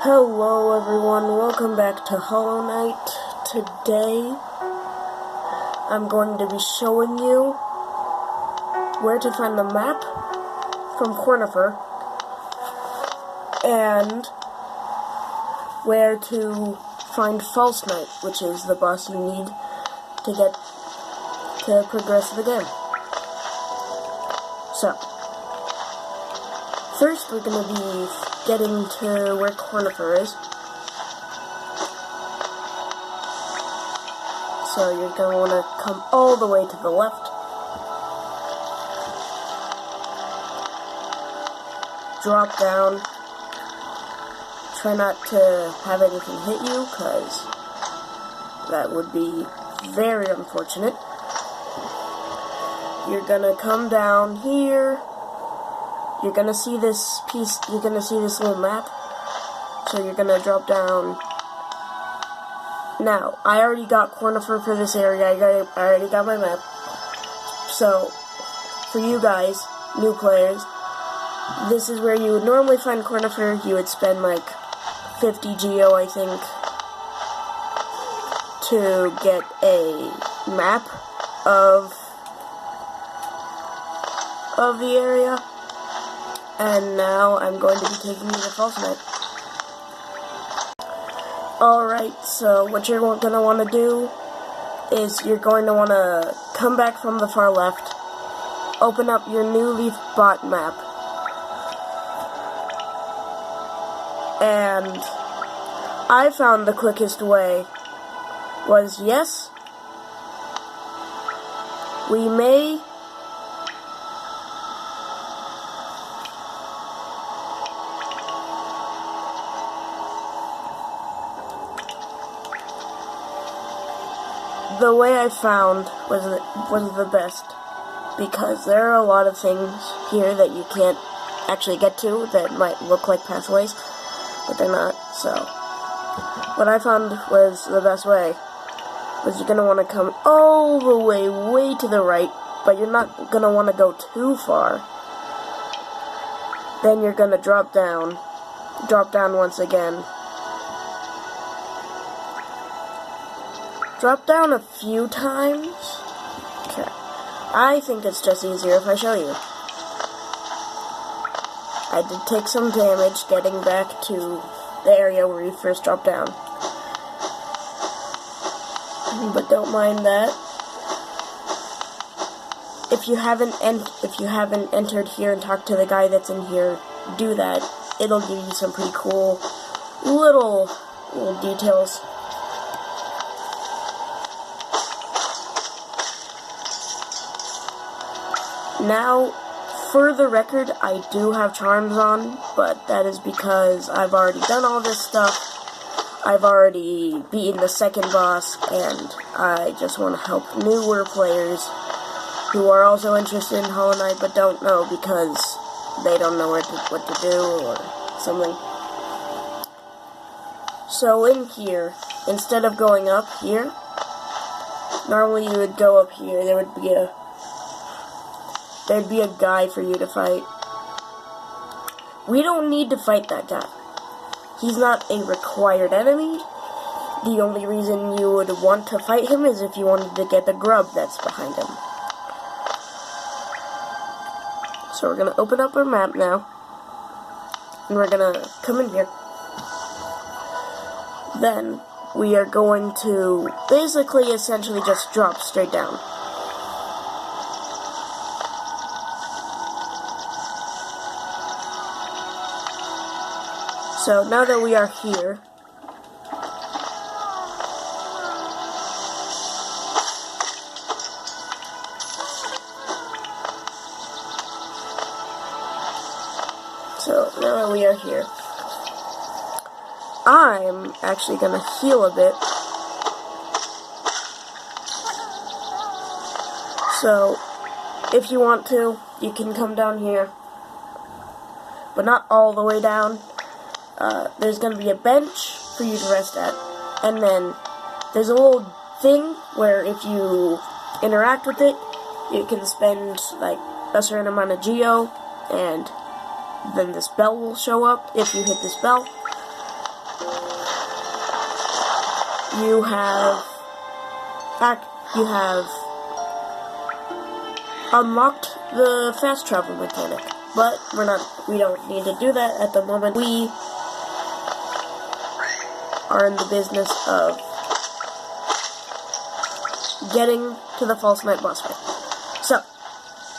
Hello everyone, welcome back to Hollow Knight. Today, I'm going to be showing you where to find the map from Cornifer and where to find False Knight, which is the boss you need to get to progress the game. So, first we're going to be getting to where cornifer is. So you're going to want to come all the way to the left. Drop down. Try not to have anything hit you, because that would be very unfortunate. You're going to come down here. You're gonna see this piece, you're gonna see this little map, so you're gonna drop down. Now, I already got cornifer for this area, I already got my map, so, for you guys, new players, this is where you would normally find cornifer. You would spend like 50 geo, I think, to get a map of the area. And now I'm going to be taking you to False Knight. Alright, so what you're going to want to do is you're going to want to come back from the far left, open up your new Leaf Bot map, and I found the quickest way was, yes, we may the way I found was the best, because there are a lot of things here that you can't actually get to that might look like pathways, but they're not. So what I found was the best way was you're going to want to come all the way to the right, but you're not going to want to go too far. Then you're going to drop down once again. Drop down a few times. Okay. I think it's just easier if I show you. I did take some damage getting back to the area where you first dropped down, but don't mind that. If you haven't entered here and talked to the guy that's in here, do that. It'll give you some pretty cool little details. Now, for the record, I do have charms on, but that is because I've already done all this stuff. I've already beaten the second boss, and I just want to help newer players who are also interested in Hollow Knight but don't know because they don't know what to do or something. So in here, instead of going up here, normally you would go up here. There'd be a guy for you to fight. We don't need to fight that guy. He's not a required enemy. The only reason you would want to fight him is if you wanted to get the grub that's behind him. So we're going to open up our map now, and we're going to come in here. Then we are going to basically essentially just drop straight down. So now that we are here, I'm actually going to heal a bit. So if you want to, you can come down here, but not all the way down. There's going to be a bench for you to rest at, and then there's a little thing where if you interact with it, you can spend like a certain amount of geo, and then this bell will show up if you hit this bell. you have unlocked the fast travel mechanic. But we don't need to do that at the moment. We are in the business of getting to the False Knight boss fight. So,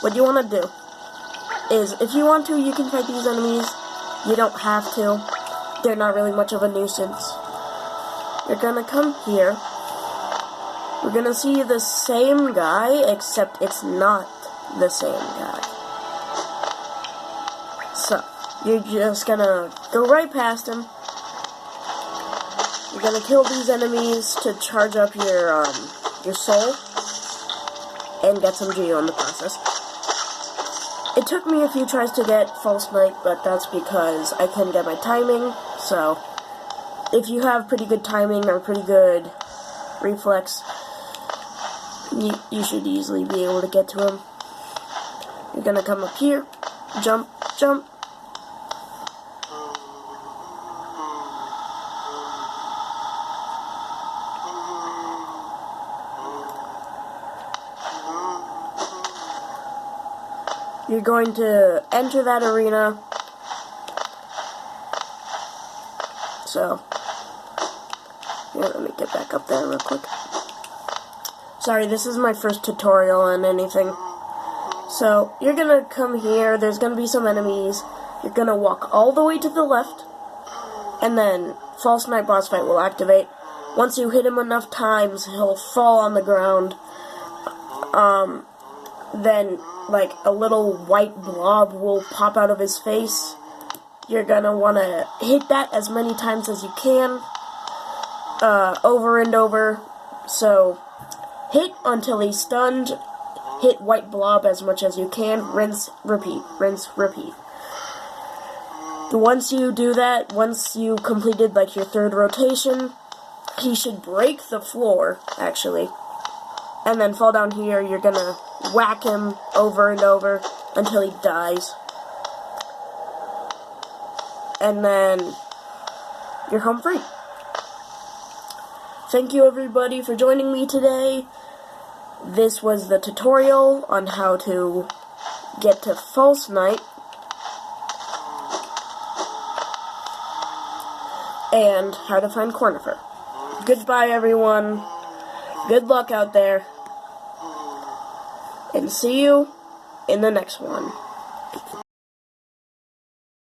what you want to do is, if you want to, you can fight these enemies. You don't have to. They're not really much of a nuisance. You're gonna come here. We're gonna see the same guy, except it's not the same guy. So, you're just gonna go right past him. You're gonna kill these enemies to charge up your soul and get some geo in the process. It took me a few tries to get False Knight, but that's because I couldn't get my timing. So, if you have pretty good timing or pretty good reflex, you should easily be able to get to him. You're gonna come up here, jump, jump. You're going to enter that arena. So, here, let me get back up there real quick. Sorry, this is my first tutorial on anything. So, you're gonna come here, there's gonna be some enemies. You're gonna walk all the way to the left, and then False Knight boss fight will activate. Once you hit him enough times, he'll fall on the ground. Then, like, a little white blob will pop out of his face. You're gonna wanna hit that as many times as you can, over and over. So, hit until he's stunned, hit white blob as much as you can, rinse, repeat, rinse, repeat. Once you do that, once you completed, like, your third rotation, he should break the floor, actually, and then fall down here. You're gonna whack him over and over until he dies. And then you're home free. Thank you everybody for joining me today. This was the tutorial on how to get to False Knight and how to find cornifer. Goodbye everyone. Good luck out there. And see you in the next one.